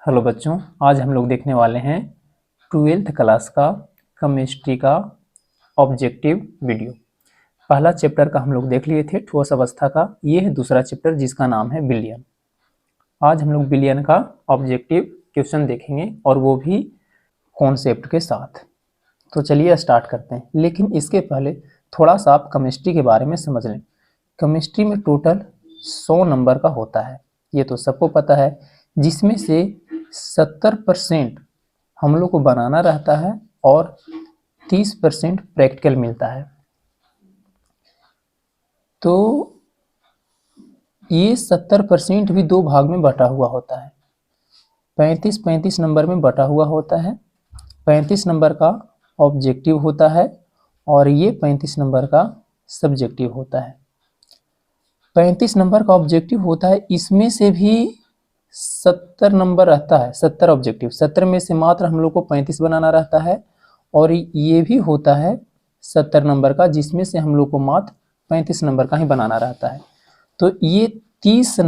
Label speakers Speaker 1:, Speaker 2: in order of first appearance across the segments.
Speaker 1: Hello बच्चों, आज हम लोग देखने वाले हैं 12th क्लास का केमिस्ट्री का ऑब्जेक्टिव वीडियो। पहला चैप्टर का हम लोग देख लिए थे, ठोस अवस्था का। ये है दूसरा चैप्टर जिसका नाम है विलयन। आज हम लोग विलयन का ऑब्जेक्टिव क्वेश्चन देखेंगे और वो भी कॉन्सेप्ट के साथ। तो चलिए स्टार्ट करते हैं, लेकिन इसके पहले थोड़ा सा आप केमिस्ट्री के बारे में समझ लें। केमिस्ट्री में टोटल 100 नंबर का होता है, ये तो सबको पता है, जिसमें से 70% हम लोग को बनाना रहता है और 30% प्रैक्टिकल मिलता है। तो ये 70% भी दो भाग में बटा हुआ होता है। 35-35 नंबर में बटा हुआ होता है। 35 नंबर का ऑब्जेक्टिव होता है और ये 35 नंबर का सब्जेक्टिव होता है। 35 नंबर का ऑब्जेक्टिव होता है, इसमें से भी 70 नंबर रहता है। 70 ऑब्जेक्टिव, 70 में से मात्र हम लोग को 35 बनाना रहता है। और ये भी होता है 70 नंबर का, जिसमें से हम लोग को मात्र 35 नंबर का ही बनाना रहता है। तो ये 30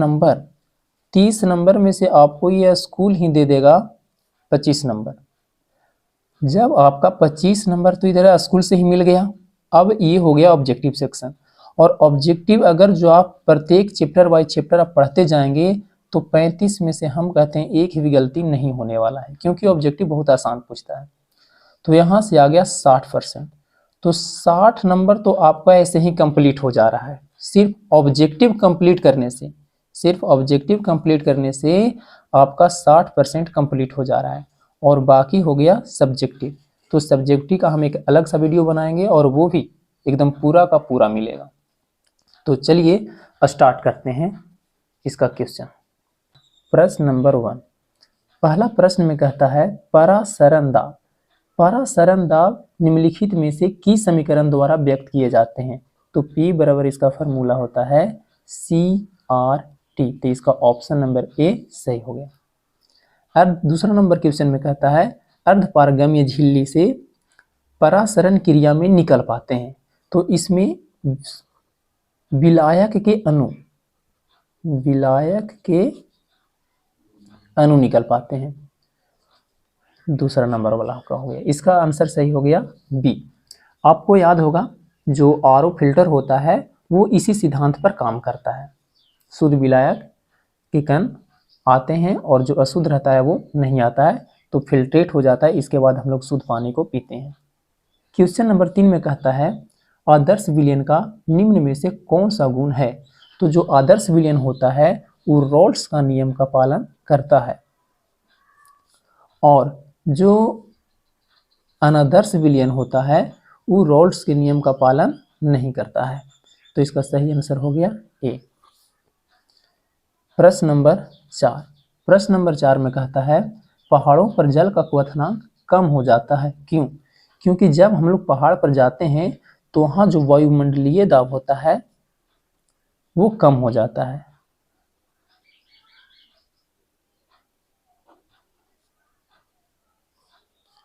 Speaker 1: नंबर में से आपको यह स्कूल ही दे देगा 25 नंबर। जब आपका 25 नंबर तो इधर स्कूल से ही मिल गया। अब ये हो गया ऑब्जेक्टिव सेक्शन। और ऑब्जेक्टिव अगर जो आप प्रत्येक चैप्टर बाय चैप्टर आप पढ़ते जाएंगे तो 35 में से हम कहते हैं एक भी गलती नहीं होने वाला है, क्योंकि ऑब्जेक्टिव बहुत आसान पूछता है। तो यहाँ से आ गया 60%। तो 60 नंबर तो आपका ऐसे ही कंप्लीट हो जा रहा है, सिर्फ ऑब्जेक्टिव कंप्लीट करने से आपका 60% कंप्लीट हो जा रहा है। और बाकी हो गया सब्जेक्टिव। तो सब्जेक्टिव का हम एक अलग सा वीडियो बनाएंगे और वो भी एकदम पूरा का पूरा मिलेगा। तो चलिए स्टार्ट करते हैं इसका क्वेश्चन। प्रश्न नंबर 1, पहला प्रश्न में कहता है परासरण दाब। परासरण दाब निम्नलिखित में से किस समीकरण द्वारा व्यक्त किए जाते हैं? तो P बराबर इसका फॉर्मूला होता है CRT। तो इसका ऑप्शन नंबर ए सही हो गया। अब दूसरा नंबर क्वेश्चन में कहता है अर्धपारगम्य झिल्ली से परासरण क्रिया में निकल पाते हैं। तो इसमें विलायक के अणु निकल पाते हैं। दूसरा नंबर वाला आपका हो गया। इसका आंसर सही हो गया बी। आपको याद होगा जो आरओ फिल्टर होता है वो इसी सिद्धांत पर काम करता है। शुद्ध विलायक के कण आते हैं और जो अशुद्ध रहता है वो नहीं आता है, तो फिल्ट्रेट हो जाता है। इसके बाद हम लोग शुद्ध पानी को पीते हैं। क्वेश्चन नंबर 3 में कहता है आदर्श विलयन का निम्न में से कौन सा गुण है? तो जो आदर्श विलयन होता है वो रॉल्स का नियम का पालन करता है, और जो अनादर्श विलयन होता है वो रॉल्स के नियम का पालन नहीं करता है। तो इसका सही आंसर हो गया ए। प्रश्न नंबर 4 में कहता है पहाड़ों पर जल का क्वथनांक कम हो जाता है, क्यों? क्योंकि जब हम लोग पहाड़ पर जाते हैं तो वहाँ जो वायुमंडलीय दाब होता है वो कम हो जाता है।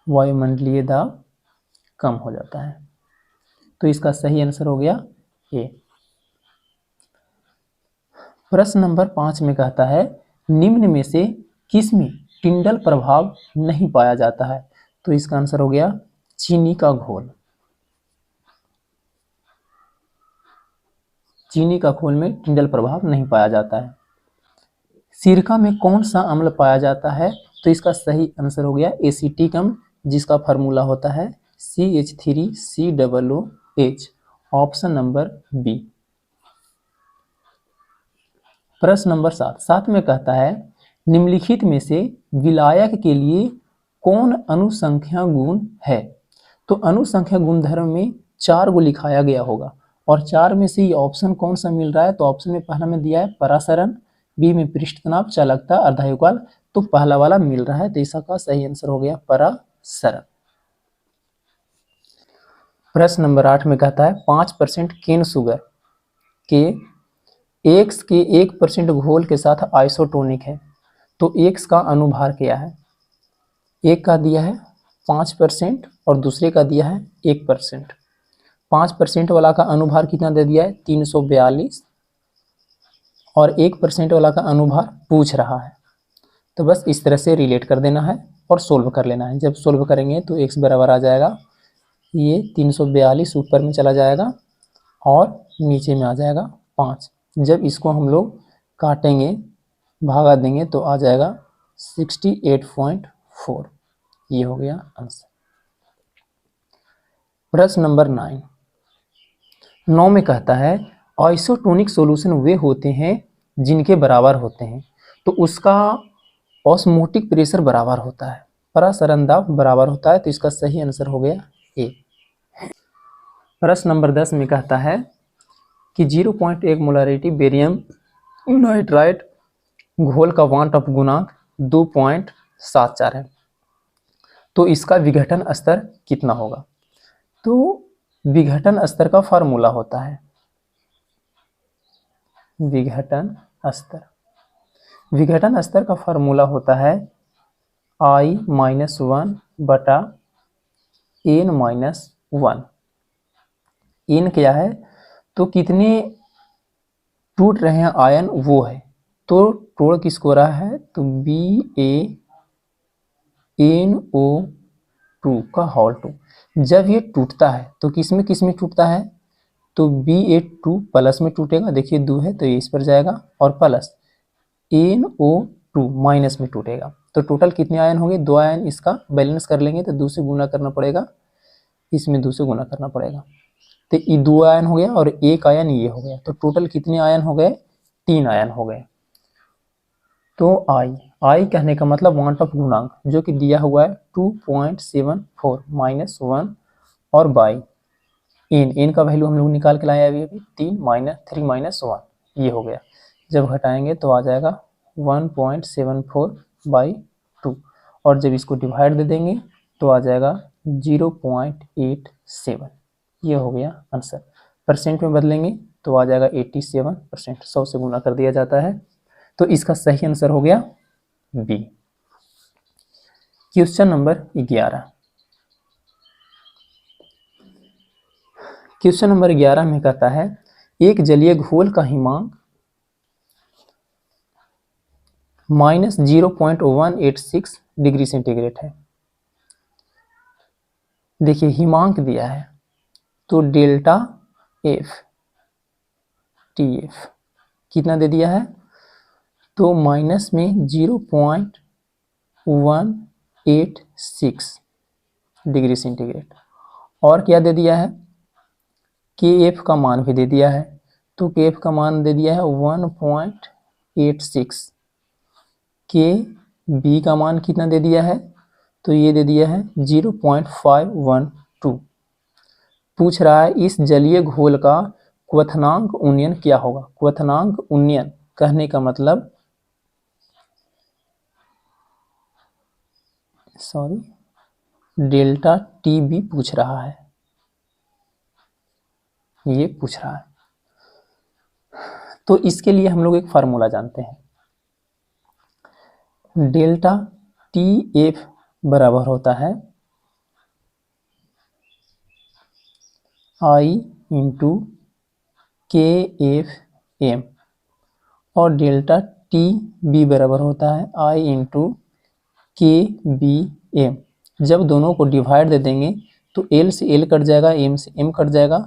Speaker 1: वायुमंडलीय दाब कम हो जाता है। तो इसका सही आंसर हो गया ए। प्रश्न नंबर 5 में कहता है निम्न में से किसमें टिंडल प्रभाव नहीं पाया जाता है? तो इसका आंसर हो गया चीनी का घोल। चीनी का घोल में टिंडल प्रभाव नहीं पाया जाता है। सिरका में कौन सा अम्ल पाया जाता है? तो इसका सही आंसर हो गया एसीटिक अम्ल, जिसका फार्मूला होता है CH3COOH। Option number B. प्रश्न नंबर 7 में कहता है निम्नलिखित में से विलायक के लिए कौन अनुसंख्या गुण है? तो अनुसंख्या गुणधर्म में 4 को लिखाया गया होगा, और 4 में से ये ऑप्शन कौन सा मिल रहा है? तो ऑप्शन में पहला में दिया है परासरण, बी में पृष्ठ तनाव, चालकता, अर्धायुकाल। तो पहला वाला मिल रहा है, तो इसका सही आंसर हो गया परासरण। प्रश्न नंबर 8 में कहता है 5% केन शुगर के एक्स के 1% घोल के साथ आइसोटोनिक है। तो एक्स का अनुभार क्या है? एक का दिया है 5% और दूसरे का दिया है 1%। 5% वाला का अनुभार कितना दे दिया है? 342। और 1% वाला का अनुभार पूछ रहा है, तो बस इस तरह से रिलेट कर देना है और सोल्व कर लेना है। जब सोल्व करेंगे तो x बराबर आ जाएगा ये 342 ऊपर में चला जाएगा और नीचे में आ जाएगा 5। जब इसको हम लोग काटेंगे, भागा देंगे तो आ जाएगा 68.4। ये हो गया आंसर। प्रश्न नंबर 9 में कहता है आइसोटोनिक सॉल्यूशन वे होते हैं जिनके बराबर होते हैं तो उसका ऑस्मोटिक प्रेशर बराबर होता है, प्रसरण दाब बराबर होता है। तो इसका सही आंसर हो गया ए। प्रश्न नंबर 10 में कहता है कि 0.1 मोलारिटी बेरियम नाइट्राइट घोल का वांट ऑफ गुणांक 2.74 है तो इसका विघटन स्तर कितना होगा। तो विघटन स्तर का फार्मूला होता है, विघटन स्तर का फार्मूला होता है I-1 बटा N-1। N क्या है, तो कितने टूट रहे हैं आयन वो है, तो तोड़ किसको रहा है, तो BaNO2 का होल 2। जब ये टूटता है तो किस में टूटता है, तो Ba2 प्लस में टूटेगा, देखिए 2 है तो ये इस पर जाएगा, और प्लस NO2 माइनस में टूटेगा। तो टोटल कितने आयन होंगे, 2 आयन। इसका बैलेंस कर लेंगे तो 2 से गुना करना पड़ेगा, इसमें 2 से गुना करना पड़ेगा, तो ये 2 आयन हो गया और 1 आयन ये हो गया। तो टोटल कितने आयन हो गए, 3 आयन हो गए। तो आई कहने का मतलब वांट ऑफ गुणांक जो कि दिया हुआ है 2.74 माइनस 1 और बाई एन का वैल्यू हम लोग निकाल के लाए अभी 3 माइनस 1, ये हो गया। जब घटाएंगे तो आ जाएगा 1.74 बाई 2, और जब इसको डिवाइड दे देंगे तो आ जाएगा 0.87। ये हो गया आंसर। परसेंट में बदलेंगे तो आ जाएगा 87%, 100 से गुना कर दिया जाता है। तो इसका सही आंसर हो गया B. Question number 11। Question number 11 में कहता है एक जलीय घोल का हिमांक -0.186 डिग्री सेंटीग्रेड है। देखिए हिमांक दिया है तो डेल्टा एफ TF कितना दे दिया है, तो माइनस में 0.186 डिग्री सेंटीग्रेड, और क्या दे दिया है, KF का मान भी दे दिया है। तो KF का मान दे दिया है 1.86, KB का मान कितना दे दिया है, तो ये दे दिया है 0.512। पूछ रहा है इस जलीय घोल का क्वथनांक उन्नयन क्या होगा। क्वथनांक उन्नयन कहने का मतलब डेल्टा TB पूछ रहा है, ये पूछ रहा है। तो इसके लिए हम लोग एक फार्मूला जानते हैं, डेल्टा TF बराबर होता है I इंटू KFM, और डेल्टा TB बराबर होता है I इंटू KBM। जब दोनों को डिवाइड दे देंगे तो L से L कट जाएगा, M से M कट जाएगा,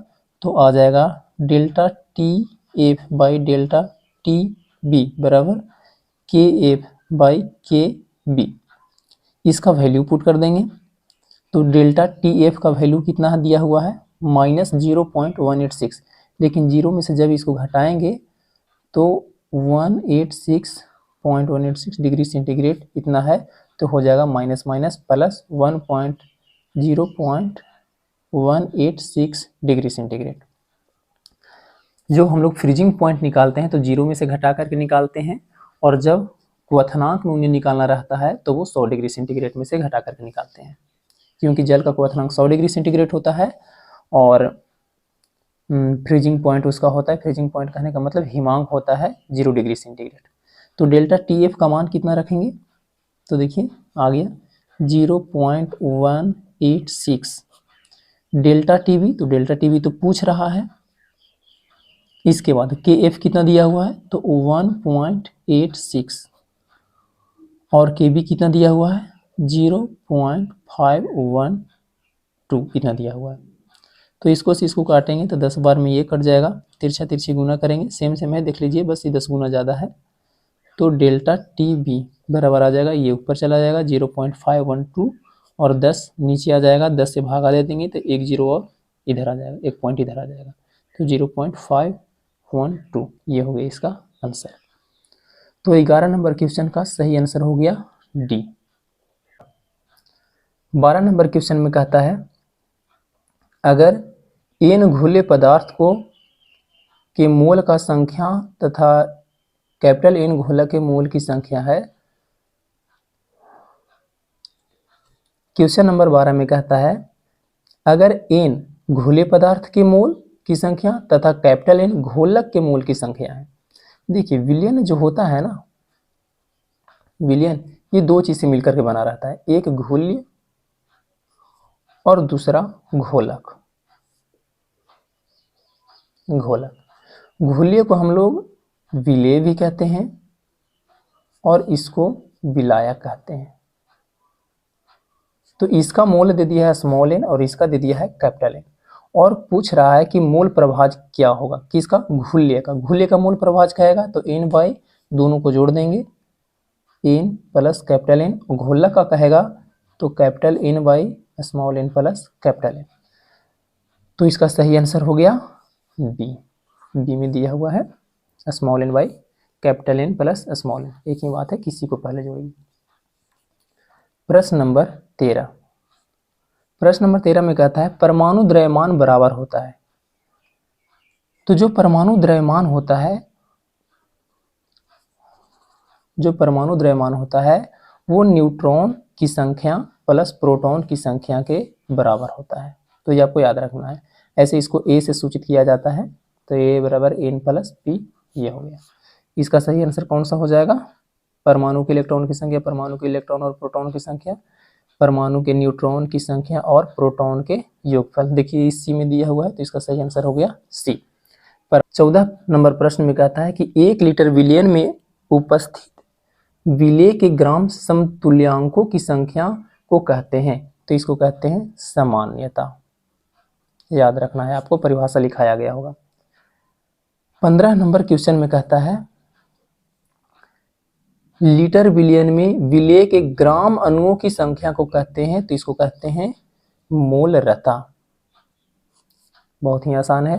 Speaker 1: तो आ जाएगा delta TF by delta TB बराबर KF बाई KB। इसका वैल्यू पुट कर देंगे तो डेल्टा TF का वैल्यू कितना दिया हुआ है, -0.186, लेकिन 0 में से जब इसको घटाएंगे तो 186.186 डिग्री सेंटीग्रेड इतना है, तो हो जाएगा minus minus plus 1.0.186 degree centigrade. जो हम लोग फ्रीजिंग पॉइंट निकालते हैं तो 0 में से घटा करके निकालते हैं, और जब क्वथनांक में उन्हें निकालना रहता है तो वो 100 डिग्री सेंटीग्रेड में से घटा करके निकालते हैं, क्योंकि जल का क्वथनांक 100 डिग्री सेंटीग्रेड होता है और फ्रीजिंग पॉइंट उसका होता है, फ्रीजिंग पॉइंट कहने का मतलब हिमांक होता है 0 डिग्री सेंटीग्रेड। तो डेल्टा TF का मान कितना रखेंगे, तो देखिए आ गया 0.186। डेल्टा TB, तो डेल्टा TB तो पूछ रहा है। इसके बाद KF कितना दिया हुआ है, तो 1.86, और KB कितना दिया हुआ है 0.512 इतना दिया हुआ है। तो इसको से इसको काटेंगे तो 10 बार में ये कट जाएगा, तिरछा तिरछी गुना करेंगे, सेम है, देख लीजिए बस ये 10 गुना ज़्यादा है। तो डेल्टा TB बराबर आ जाएगा, ये ऊपर चला जाएगा 0.512 और 10 नीचे आ जाएगा, 10 से भागा दे देंगे तो एक जीरो और इधर आ जाएगा, एक पॉइंट इधर आ जाएगा, तो 0.512 ये हो गया इसका आंसर। तो 11 नंबर क्वेश्चन का सही आंसर हो गया D। 12 नंबर क्वेश्चन में कहता है अगर n घुले पदार्थ को के मोल का संख्या तथा कैपिटल N घोलक के मोल की संख्या है। क्वेश्चन नंबर 12 में कहता है अगर n घुले पदार्थ के मोल की संख्या तथा कैपिटल N घोलक के मोल की संख्या है। देखिए विलयन जो होता है ना, विलयन ये दो चीज से मिलकर के बना रहता है, एक घुल्य और दूसरा घोलक। घुल्य को हम लोग विलेय भी कहते हैं और इसको विलायक कहते हैं। तो इसका मोल दे दिया है स्मॉल n और इसका दे दिया है कैपिटल N, और पूछ रहा है कि मोल प्रभाज क्या होगा किसका, घुल्य का। घुल्य का मोल प्रभाज क्या आएगा, तो n बाई दोनों को जोड़ देंगे, n प्लस कैपिटल N। घोलक का कहेगा तो capital N by small n plus capital N। तो इसका सही आंसर हो गया बी में दिया हुआ है small n by capital N plus small n, एक ही बात है, किसी को पहले जोड़िए। प्रश्न नंबर 13। प्रश्न नंबर 13 में कहता है परमाणु द्रव्यमान बराबर होता है। तो जो परमाणु द्रव्यमान होता है वो न्यूट्रॉन की संख्या प्लस प्रोटॉन की संख्या के बराबर होता है। तो ये आपको याद रखना है, ऐसे इसको A से सूचित किया जाता है, तो A बराबर n प्लस P ये हो गया। इसका सही आंसर कौन सा हो जाएगा, परमाणु के इलेक्ट्रॉन की संख्या, परमाणु के इलेक्ट्रॉन और प्रोटॉन की संख्या, परमाणु के न्यूट्रॉन की संख्या और प्रोटॉन के योगफल। देखिए इस C में दिया हुआ है, तो इसका सही आंसर हो गया C। पर 14 नंबर प्रश्न में कहता है कि 1 लीटर विलयन में उपस्थित विलेय के ग्राम समतुल्यांकों की संख्या को कहते हैं। तो इसको कहते हैं सामान्यता, याद रखना है आपको, परिभाषा लिखाया गया होगा। 15 नंबर क्वेश्चन में कहता है लीटर विलयन में विलेय के ग्राम अणुओं की संख्या को कहते हैं। तो इसको कहते हैं मोलरता। बहुत ही आसान है।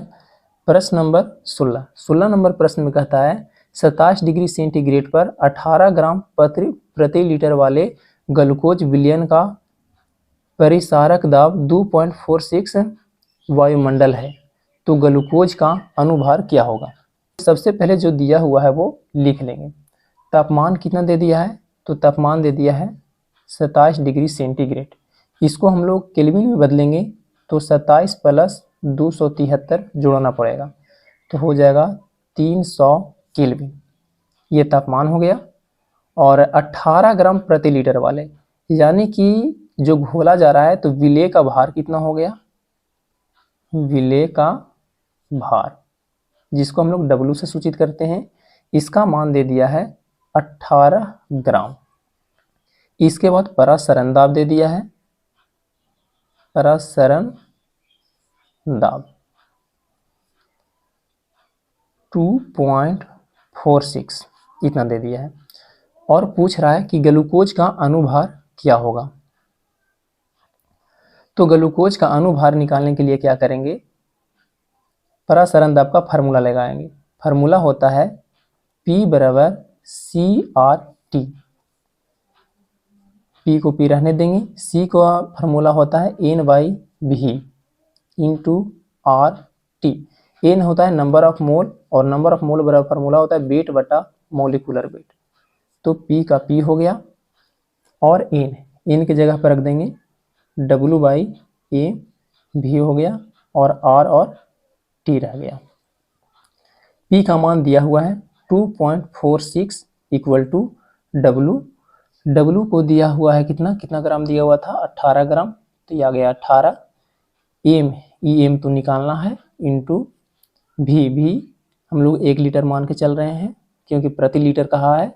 Speaker 1: प्रश्न नंबर 16 नंबर प्रश्न में कहता है 27 डिग्री सेंटीग्रेड पर 18 ग्राम प्रति लीटर वाले ग्लूकोज विलयन का परिसारक दाब 2.46 वायुमंडल है। तो ग्लूकोज का अनुभार क्या होगा। सबसे पहले जो दिया हुआ है वो लिख लेंगे। तापमान कितना दे दिया है, तो तापमान दे दिया है 27 डिग्री सेंटीग्रेड। इसको हम लोग केल्विन में बदलेंगे तो 27 प्लस 273 जोड़ना पड़ेगा, तो हो जाएगा 300 केल्विन। ये तापमान हो गया। और 18 ग्राम प्रति लीटर वाले, यानी कि जो घोला जा रहा है, तो विलेय का भार कितना हो गया, विलेय का भार जिसको हम लोग W से सूचित करते हैं, इसका मान दे दिया है 18 ग्राम। इसके बाद परासरण दाब दे दिया है, परासरण दाब 2.46 इतना दे दिया है। और पूछ रहा है कि ग्लूकोज का अनुभार क्या होगा। तो ग्लूकोज का अनुभार निकालने के लिए क्या करेंगे, परासरण दाब का फार्मूला लगाएंगे। फार्मूला होता है P बराबर CRT। P को P रहने देंगे। C का फार्मूला होता है N/V इंटू RT। N होता है नंबर ऑफ मोल और नंबर ऑफ मोल बराबर फार्मूला होता है वेट बटा मॉलिक्यूलर वेट। तो P का P हो गया और N की जगह पर रख देंगे W/A, V हो गया और R और T रह गया। P का मान दिया हुआ है 2.46 इक्वल टू W। W को दिया हुआ है कितना ग्राम दिया हुआ था, 18 ग्राम, तो ये आ गया 18। EM तो निकालना है इंटू V हम लोग 1 लीटर मान के चल रहे हैं क्योंकि प्रति लीटर कहा है।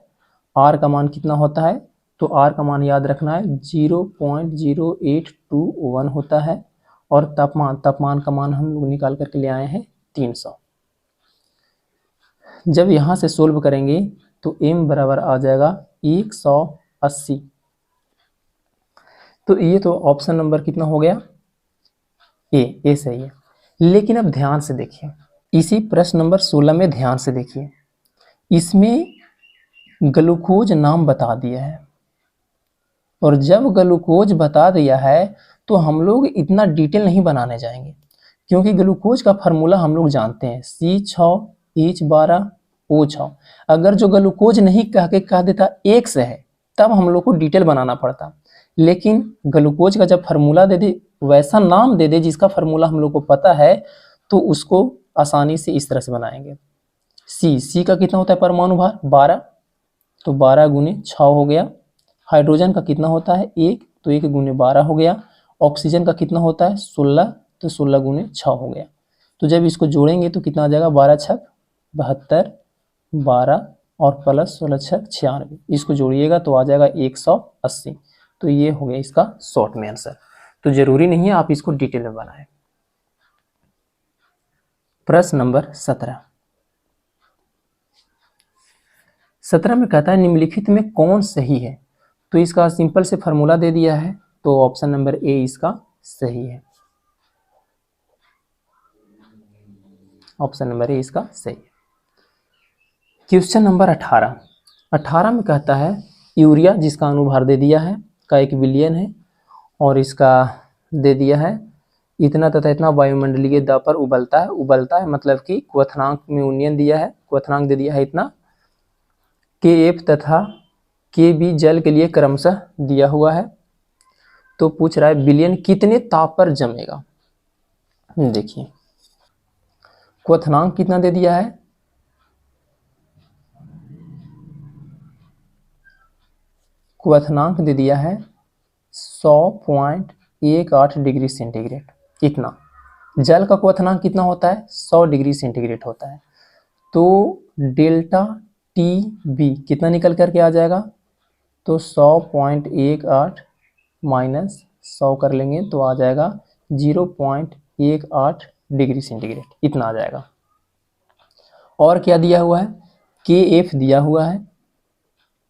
Speaker 1: R का मान कितना होता है तो R का मान याद रखना है 0.0821 होता है, और तापमान का मान हम लोग निकाल करके ले आए हैं 300। जब यहाँ से सोल्व करेंगे तो m बराबर आ जाएगा 180। तो ये तो ऑप्शन नंबर कितना हो गया, ए सही है। लेकिन अब ध्यान से देखिए, इसी प्रश्न नंबर 16 में ध्यान से देखिए, इसमें ग्लूकोज नाम बता दिया है, और जब ग्लूकोज बता दिया है तो हम लोग इतना डिटेल नहीं बनाने जाएंगे, क्योंकि ग्लूकोज का फार्मूला हम लोग जानते हैं C6H12O6। अगर जो ग्लूकोज नहीं कह देता X है तब हम लोग को डिटेल बनाना पड़ता, लेकिन ग्लूकोज का जब फार्मूला दे दे, वैसा नाम दे दे जिसका फार्मूला हम लोग को पता है, तो उसको आसानी से इस तरह से बनाएंगे। C का कितना होता है परमाणु भार 12, तो 12 गुने 6 हो गया। हाइड्रोजन का कितना होता है 1, तो 1 गुने 12 हो गया। ऑक्सीजन का कितना होता है 16, तो 16 गुने 6 हो गया। तो जब इसको जोड़ेंगे तो कितना आ जाएगा 12 छक 72, 12 और प्लस 16 छक 96, इसको जोड़िएगा तो आ जाएगा 180। तो ये हो गया इसका शॉर्ट में आंसर। तो जरूरी नहीं है आप इसको डिटेल में बनाएं। प्रश्न नंबर 17 में कहता है निम्नलिखित में कौन सही है, तो इसका सिंपल से फार्मूला दे दिया है, तो ऑप्शन नंबर ए इसका सही है। ऑप्शन नंबर ए इसका सही है। क्वेश्चन नंबर 18 में कहता है यूरिया जिसका अनुभार दे दिया है का 1 बिलियन है, और इसका दे दिया है इतना तथा इतना वायुमंडलीय दबाव पर उबलता है मतलब कि क्वथनांक में उन्नयन दिया है, क्वथनांक दे दिया है इतना। KF तथा KB जल के लिए क्रमशः दिया हुआ है। तो पूछ रहा है बिलियन कितने ताप पर जमेगा। देखिए क्वथनांक कितना दे दिया है, क्वथनांक दे दिया है 100.18 डिग्री सेंटीग्रेड। इतना जल का क्वथनांक कितना होता है 100 डिग्री सेंटीग्रेड होता है। तो डेल्टा TB कितना निकल करके आ जाएगा, तो 100.18 माइनस 100 कर लेंगे तो आ जाएगा 0.18 डिग्री सेंटीग्रेड, इतना आ जाएगा। और क्या दिया हुआ है KF दिया हुआ है,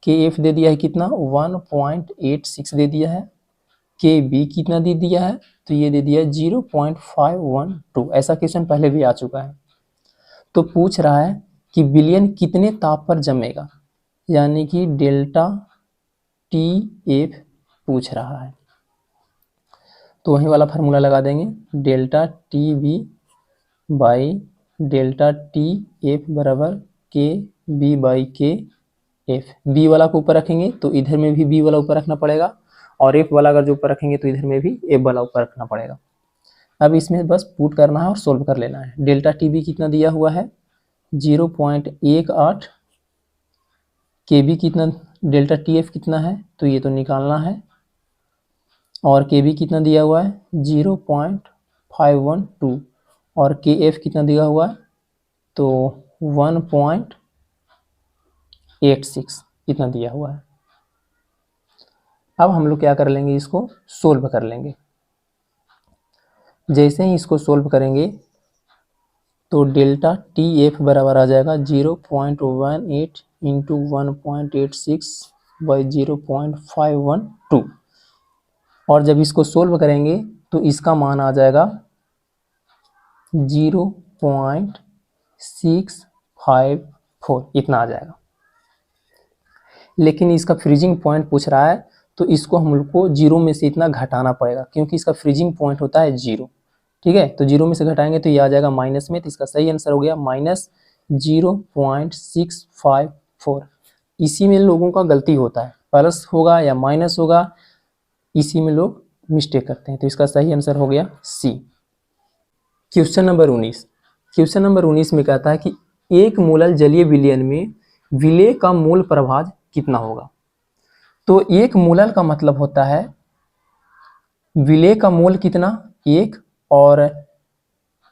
Speaker 1: KF दे दिया है कितना 1.86 दे दिया है। KB कितना दे दिया है, तो ये दे दिया 0.512। ऐसा क्वेश्चन पहले भी आ चुका है। तो पूछ रहा है कि बिलियन कितने ताप पर जमेगा, यानी कि डेल्टा TF पूछ रहा है। तो वही वाला फार्मूला लगा देंगे, delta TB by delta TF बराबर KB बाई KF। B वाला को ऊपर रखेंगे तो इधर में भी B वाला ऊपर रखना पड़ेगा, और F वाला अगर जो ऊपर रखेंगे तो इधर में भी F वाला ऊपर रखना पड़ेगा। अब इसमें बस पुट करना है और सोल्व कर लेना है। डेल्टा TB कितना दिया हुआ है 0.18, KB कितना, डेल्टा TF कितना है तो ये तो निकालना है, और KB कितना दिया हुआ है 0.512, और KF कितना दिया हुआ है तो 1.86 इतना दिया हुआ है। अब हम लोग क्या कर लेंगे, इसको सोल्व कर लेंगे। जैसे ही इसको सोल्व करेंगे तो डेल्टा TF बराबर आ जाएगा 0.18 इंटू 1.86 बाई 0.512, और जब इसको सोल्व करेंगे तो इसका मान आ जाएगा 0.654, इतना आ जाएगा। लेकिन इसका फ्रीजिंग पॉइंट पूछ रहा है, तो इसको हम लोग को 0 में से इतना घटाना पड़ेगा, क्योंकि इसका फ्रीजिंग पॉइंट होता है 0। ठीक है, तो 0 में से घटाएंगे तो ये आ जाएगा माइनस में, तो इसका सही आंसर हो गया -0.654। इसी में लोगों का गलती होता है, प्लस होगा या माइनस होगा, इसी में लोग मिस्टेक करते हैं। तो इसका सही आंसर हो गया C। क्वेश्चन नंबर 19 में कहता है कि 1 मोलल जलीय विलयन में विलेय का मूल प्रभाव कितना होगा। तो 1 मोलल का मतलब होता है विलेय का मोल कितना 1, और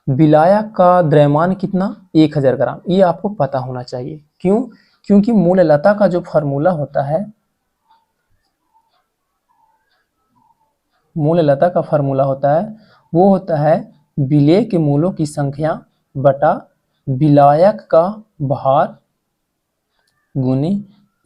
Speaker 1: विलायक का द्रव्यमान कितना 1000 ग्राम। ये आपको पता होना चाहिए। क्यों? क्योंकि मोललता का जो फार्मूला होता है मूललता का फार्मूला होता है वो होता है विलेय के मूलों की संख्या बटा विलायक का भार गुने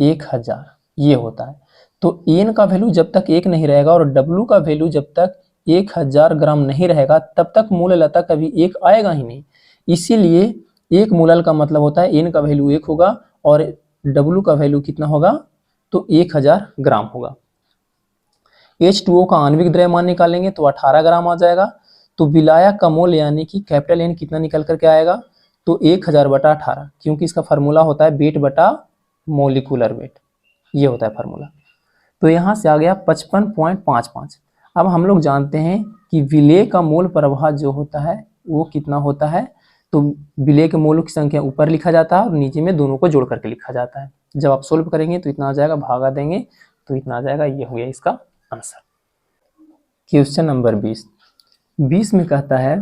Speaker 1: 1000, ये होता है। तो एन का वैल्यू जब तक 1 नहीं रहेगा और डब्ल्यू का वैल्यू जब तक 1000 ग्राम नहीं रहेगा तब तक मूललता कभी 1 आएगा ही नहीं। इसीलिए एक मूलल का मतलब होता है एन का वैल्यू 1 होगा और डब्ल्यू का वैल्यू कितना होगा, तो 1000 ग्राम होगा। H2O का आणविक द्रव्यमान निकालेंगे तो 18 ग्राम आ जाएगा। तो विलायक का मोल यानी कि कैपिटल एन कितना निकल करके आएगा, तो 1000 बटा 18, क्योंकि इसका फार्मूला होता है वेट बटा मोलिकुलर वेट, ये होता है फार्मूला। तो यहाँ से आ गया 55.55। अब हम लोग जानते हैं कि विलेय का मोल प्रवाह जो होता है वो कितना होता है, तो विलेय के मोलों की संख्या ऊपर लिखा जाता है और नीचे में दोनों को जोड़ करके लिखा जाता है। जब आप सोल्व करेंगे तो इतना आ जाएगा, भागा देंगे तो इतना आ जाएगा, ये हो गया इसका आंसर। क्वेश्चन नंबर 20 में कहता है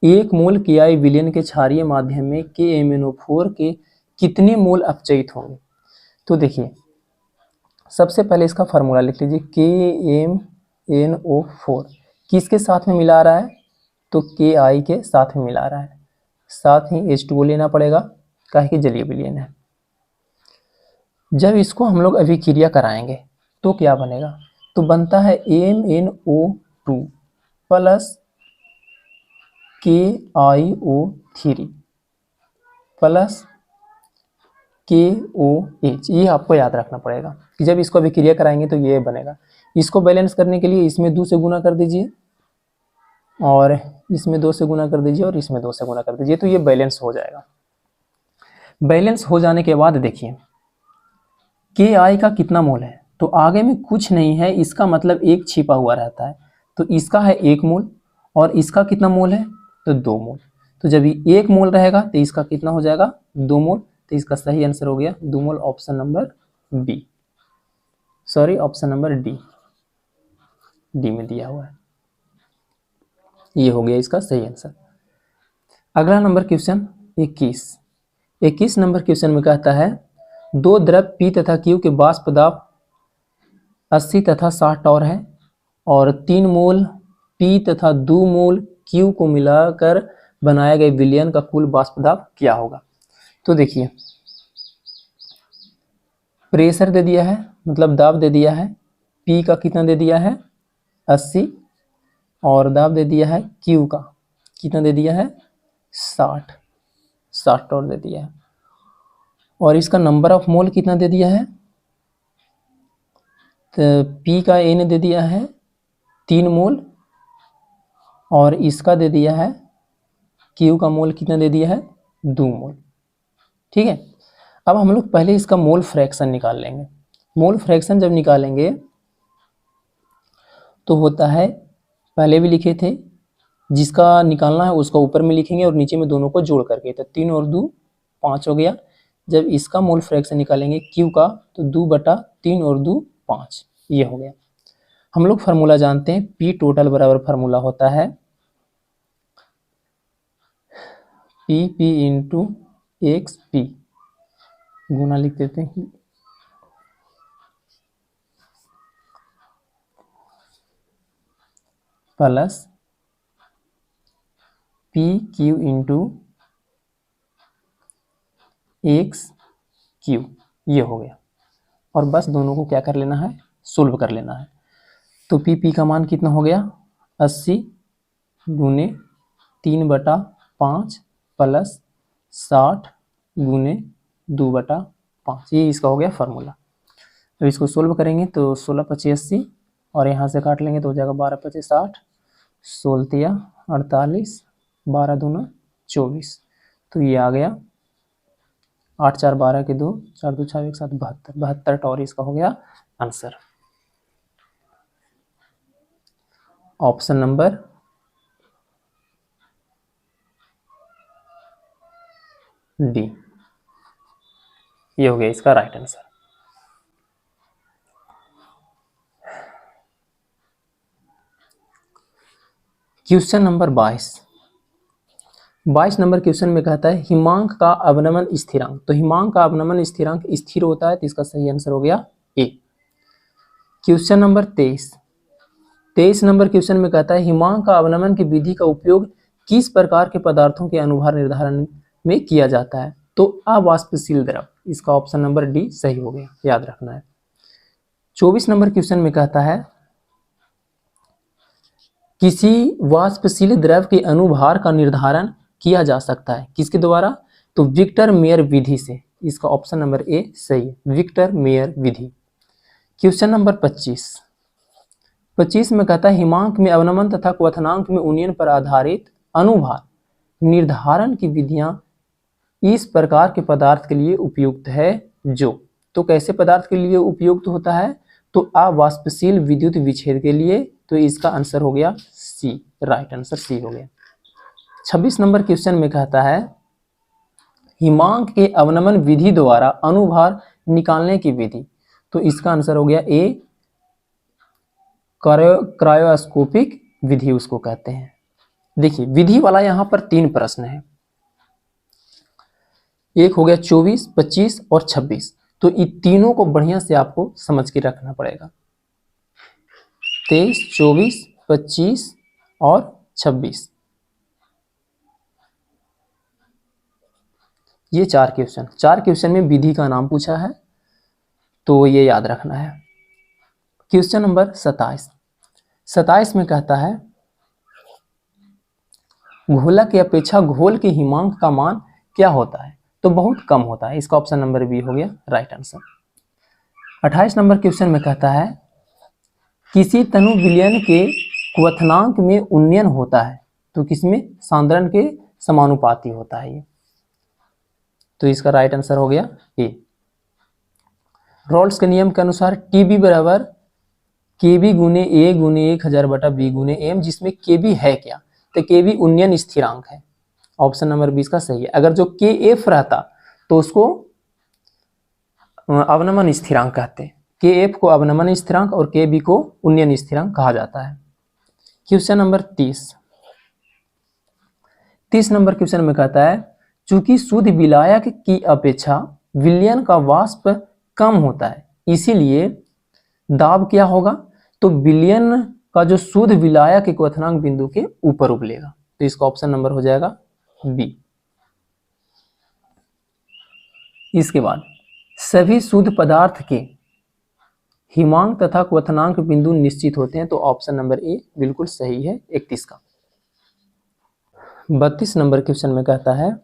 Speaker 1: 1 मोल KI विलयन के क्षारीय माध्यम में KMnO4 के कितने मोल अपचयित होंगे। तो देखिए सबसे पहले इसका फार्मूला लिख लीजिए, KMnO4 किसके साथ में मिला रहा है, तो KI के साथ में मिला रहा है, साथ ही H2O लेना पड़ेगा काहे कि जलीय विलयन है। जब इसको हम लोग अभिक्रिया कराएंगे तो क्या बनेगा, तो बनता है MnO2 plus KiO3 plus KOH। ये आपको याद रखना पड़ेगा कि जब इसको अभिक्रिया कराएंगे तो ये बनेगा। इसको बैलेंस करने के लिए इसमें 2 से गुना कर दीजिए और इसमें 2 से गुना कर दीजिए और इसमें 2 से गुना कर दीजिए, तो ये बैलेंस हो जाएगा। बैलेंस हो जाने के बाद देखिए KI का कितना मोल है, तो आगे में कुछ नहीं है, इसका मतलब 1 छिपा हुआ रहता है, तो इसका है 1 मोल और इसका कितना मोल है, तो 2 मोल। तो जब ये 1 मोल रहेगा तो इसका कितना हो जाएगा, 2 मोल। तो इसका सही आंसर हो गया 2 mole, option number B, sorry option number D में दिया हुआ है, ये हो गया इसका सही आंसर। अगला नंबर क्वेश्चन 21 नंबर क्वेश्चन में कहता है 2 द्रव P तथा Q के वाष्प दाब 80 तथा 60 टॉर है और 3 मोल P तथा 2 मोल Q को मिलाकर बनाए गए विलयन का कुल वाष्प दाब क्या होगा। तो देखिए प्रेशर दे दिया है, मतलब दाब दे दिया है, P का कितना दे दिया है 80 और दाब दे दिया है Q का कितना दे दिया है 60 टॉर दे दिया है और इसका नंबर ऑफ मोल कितना दे दिया है, तो P का N दे दिया है 3 मोल और इसका दे दिया है Q का मोल कितना दे दिया है 2 मोल। ठीक है, अब हम लोग पहले इसका मोल फ्रैक्शन निकाल लेंगे। मोल फ्रैक्शन जब निकालेंगे तो होता है, पहले भी लिखे थे, जिसका निकालना है उसका ऊपर में लिखेंगे और नीचे में दोनों को जोड़ करके, तो 3 और 2 5 हो गया। जब इसका मोल फ्रैक्शन निकालेंगे Q का तो 2 बटा 3 और 2 5, ये हो गया। हम लोग फार्मूला जानते हैं, P टोटल बराबर फार्मूला होता है PP इंटू XP, गुना लिख देते हैं, प्लस PQ इंटू XQ, ये हो गया। और बस दोनों को क्या कर लेना है, सोल्व कर लेना है। तो PP का मान कितना हो गया 80 गुने 3 बटा 5 प्लस 60 गुने 2 बटा 5, ये इसका हो गया फार्मूला। अब इसको सोल्व करेंगे तो 16 25 80 और यहाँ से काट लेंगे तो हो जाएगा 12 25 60, 16 48, 12 दूना 24, तो ये आ गया 8 4 12 के 2, 4 2 6 1 7 72 टॉर, इसका हो गया आंसर, ऑप्शन नंबर डी, ये हो गया इसका right answer. Question number 22 number question में कहता है हिमांक का अवनमन स्थिरांक, तो हिमांक का अवनमन स्थिरांक स्थिर होता है, तो इसका सही आंसर हो गया ए। क्वेश्चन नंबर 23 23 नंबर क्वेश्चन में कहता है हिमांक का अवनमन की विधि का उपयोग किस प्रकार के पदार्थों के अनुभार निर्धारण में किया जाता है? तो अवाष्पशील द्रव, इसका ऑप्शन नंबर डी सही हो गया, याद रखना है। 24 नंबर क्वेश्चन में कहता है किसी वाष्पशील द्रव के अनुभार का निर्धारण किया जा सकता है, किसके द्वारा? तो विक्टर मेयर विधि से, इसका ऑप्शन नंबर ए सही है, विक्टर मेयर विधि। क्वेश्चन नंबर 25 में कहता है हिमांक में अवनमन तथा क्वथनांक में उन्नयन पर आधारित अनुभार निर्धारण की विधियां इस प्रकार के पदार्थ के लिए उपयुक्त है जो, तो कैसे पदार्थ के लिए उपयुक्त होता है? तो अवाष्पशील विद्युत विच्छेद के लिए, तो इसका आंसर हो गया सी, राइट आंसर सी हो गया। 26 नंबर क्वेश्चन में कहता है हिमांक के अवनमन विधि द्वारा अनुभार निकालने की विधि, तो इसका आंसर हो गया ए, क्रायोस्कोपिक विधि उसको कहते हैं। देखिए विधि वाला यहां पर 3 प्रश्न है, एक हो गया 24, 25 और 26, तो इन तीनों को बढ़िया से आपको समझ के रखना पड़ेगा। 23, 24, 25 और 26, ये 4 क्वेश्चन में विधि का नाम पूछा है, तो ये याद रखना है। क्वेश्चन नंबर 27 में कहता है घोलक की अपेक्षा घोल के हिमांक का मान क्या होता है? तो बहुत कम होता है, इसका ऑप्शन नंबर बी हो गया, राइट आंसर। 28 नंबर क्वेश्चन में कहता है किसी तनु विलयन के क्वथनांक में उन्नयन होता है, तो किसमें? सांद्रण के समानुपाती होता है ये, तो इसका राइट आंसर हो गया ए। रोल्स के नियम के अनुसार टीबी बराबर केबी गुने ए गुने 1000 बटा बी गुने एम, जिसमें केबी है क्या? तो केबी उन्नयन स्थिरांक है, ऑप्शन नंबर 20 का सही है। अगर जो के एफ रहता तो उसको अवनमन स्थिरांक कहते हैं, के एफ को अवनमन स्थिरांक और के बी को उन्नयन स्थिरांक कहा जाता है। क्वेश्चन नंबर 30 नंबर क्वेश्चन में कहता है चूंकि शुद्ध विलायक की अपेक्षा विलयन का वाष्प कम होता है, इसीलिए दाब क्या होगा? तो विलयन का जो शुद्ध विलायक के क्वथनांक बिंदु के ऊपर उबलेगा, तो इसका ऑप्शन नंबर हो जाएगा बी। इसके बाद सभी शुद्ध पदार्थ के हिमांक तथा क्वथनांक बिंदु निश्चित होते हैं, तो ऑप्शन नंबर ए बिल्कुल सही है 31 का। 32 नंबर क्वेश्चन में कहता है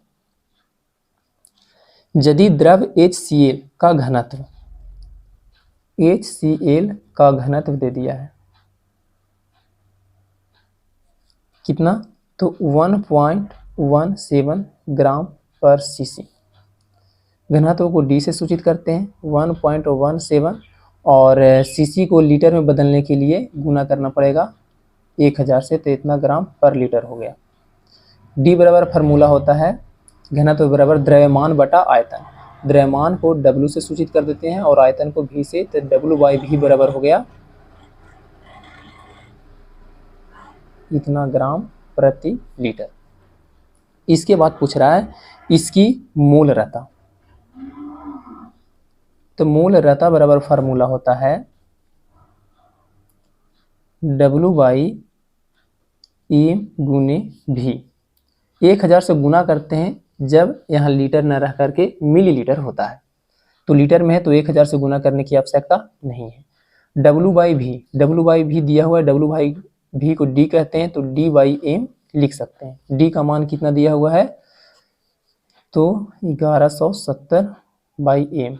Speaker 1: यदि द्रव HCl का घनत्व दे दिया है कितना? तो 1.17 ग्राम पर सीसी, घनत्व को डी से सूचित करते हैं 1.17, और सीसी को लीटर में बदलने के लिए गुना करना पड़ेगा 1000 से, तो इतना ग्राम पर लीटर हो गया। डी बराबर फार्मूला होता है घनत्व बराबर द्रव्यमान बटा आयतन, द्रव्यमान को W से सूचित कर देते हैं और आयतन को V से, तो W/V बराबर हो गया इतना ग्राम प्रति लीटर। इसके बाद पूछ रहा है इसकी मूलरता, तो मूलरता बराबर फार्मूला होता है W/M गुने V। 1000 से गुना करते हैं जब यहाँ लीटर न रह करके मिलीलीटर होता है, तो लीटर में है तो 1000 से गुना करने की आवश्यकता नहीं है। W/V दिया हुआ है, W/V को D कहते हैं, तो D/M लिख सकते हैं। D का मान कितना दिया हुआ है? तो 1170/M।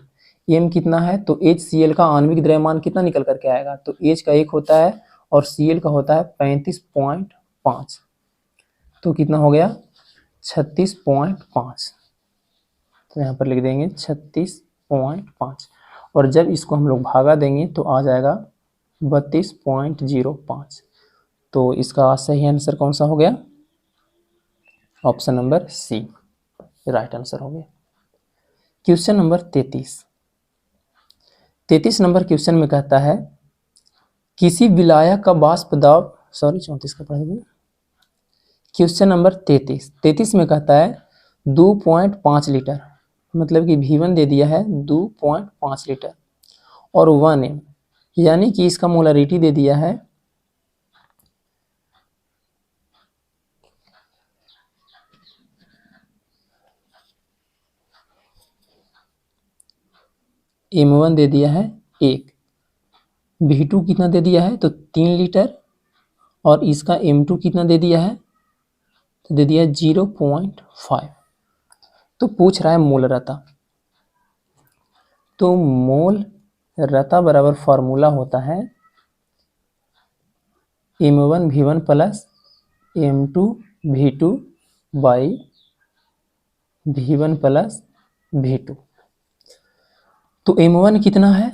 Speaker 1: M कितना है? तो HCl का आणविक द्रव्यमान कितना निकल करके आएगा? तो H का 1 होता है और Cl का होता है 35.5, तो कितना हो गया 36.5, तो यहाँ पर लिख देंगे 36.5, और जब इसको हम लोग भागा देंगे तो आ जाएगा 32.05, तो इसका सही आंसर कौन सा हो गया? Option number C, right answer हो गया। क्वेश्चन नंबर 33 नंबर क्वेश्चन में कहता है किसी विलायक का वाष्प दाब, 34 का पढ़ेंगे। क्वेश्चन नंबर 33 में कहता है 2.5 लीटर, मतलब कि V1 दे दिया है 2.5 लीटर और 1M, यानी कि इसका मोलारिटी दे दिया है M1 दे दिया है 1, V2 कितना दे दिया है तो 3 लीटर, और इसका M2 कितना दे दिया है तो दे दिया है 0.5। तो पूछ रहा है मोलरता, तो मोल रता बराबर फॉर्मूला होता है M1 V1 plus M2 V2 by V1 plus V2। तो M1 कितना है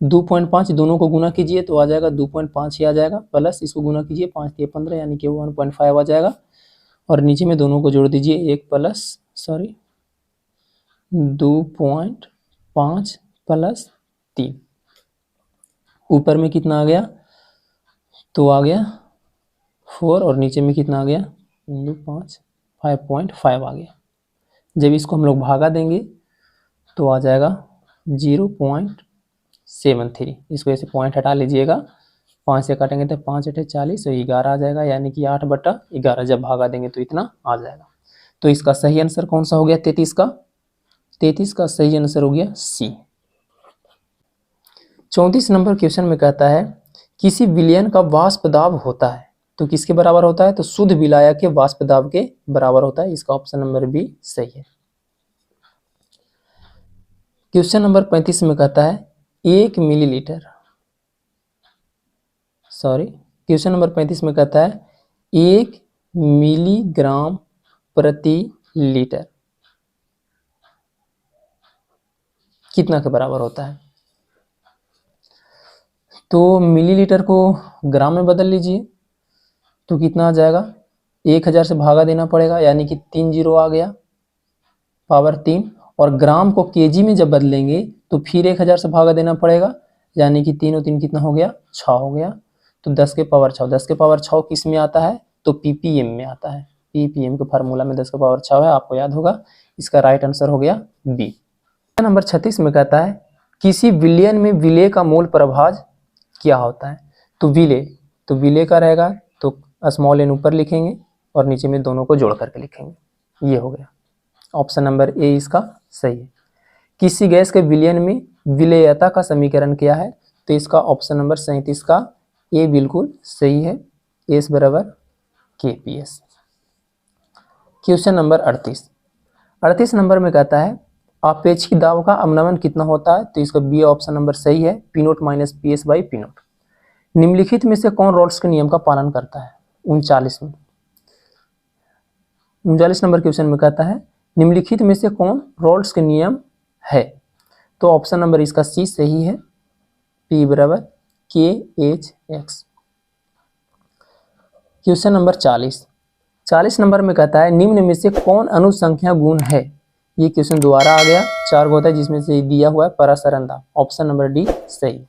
Speaker 1: 2.5, दोनों को गुना कीजिए तो आ जाएगा 2.5 ही आ जाएगा, प्लस इसको गुना कीजिए 5 से 15 यानी कि 1.5 आ जाएगा, और नीचे में दोनों को जोड़ दीजिए 2.5 प्लस 3, ऊपर में कितना आ गया तो आ गया 4, और नीचे में कितना आ गया 5.5 आ गया। जब इसको हम लोग भागा देंगे तो आ जाएगा 0.73, इसको ऐसे पॉइंट हटा लीजिएगा, 5 से काटेंगे तो 5 8 40, तो 11 आ जाएगा, यानी कि 8/11 जब भागा देंगे तो इतना आ जाएगा। तो इसका सही आंसर कौन सा हो गया 33 का? 33 का सही आंसर हो गया सी। 34 नंबर क्वेश्चन में कहता है किसी विलयन का वाष्प दाब होता है तो किसके बराबर होता है तो शुद्ध विलायक के वाष्प दाब के बराबर होता है। इसका ऑप्शन नंबर बी सही है। क्वेश्चन नंबर 35 में कहता है 1 मिलीलीटर, क्वेश्चन नंबर 35 में कहता है 1 मिलीग्राम प्रति लीटर कितना के बराबर होता है। तो मिलीलीटर को ग्राम में बदल लीजिए तो कितना आ जाएगा, 1000 से भागा देना पड़ेगा, यानी कि 3 जीरो आ गया, पावर 3, और ग्राम को केजी में जब बदलेंगे तो फिर 1000 से भागा देना पड़ेगा, यानी कि 3 और 3 कितना हो गया 6 हो गया। तो 10 के पावर 6, 10 के पावर 6 किस में आता है तो पीपीएम में आता है, पीपीएम के फार्मूला में 10 के पावर 6 है, आपको याद होगा। इसका राइट आंसर हो गया बी। नंबर 36 में कहता है किसी विलयन में विलेय का मोल प्रभाज क्या होता है। तो विलेय का रहेगा तो स्मॉल एन ऊपर लिखेंगे और नीचे में दोनों को जोड़ करके लिखेंगे, ये हो गया। ऑप्शन नंबर ए इसका सही है। किसी गैस के विलयन में विलेयता का समीकरण क्या है तो इसका ऑप्शन नंबर 37 का ए बिल्कुल सही है, एस बराबर KPS। क्वेश्चन नंबर 38 नंबर में कहता है अपेक्षित दाब का अवनमन कितना होता है तो इसका बी ऑप्शन नंबर सही है, P0 minus PS by P0। निम्नलिखित में से कौन रॉल्स के नियम का पालन करता है। 39 नंबर क्वेश्चन में कहता है निम्नलिखित में से कौन रॉल्स के नियम है तो ऑप्शन नंबर इसका सी सही है, P बराबर KHX। क्वेश्चन नंबर 40 नंबर में कहता है निम्न में से कौन अनुसंख्या गुण है। ये क्वेश्चन दोबारा आ गया, 4 को होता है जिसमें से दिया हुआ है परासरण दाब, ऑप्शन नंबर डी सही।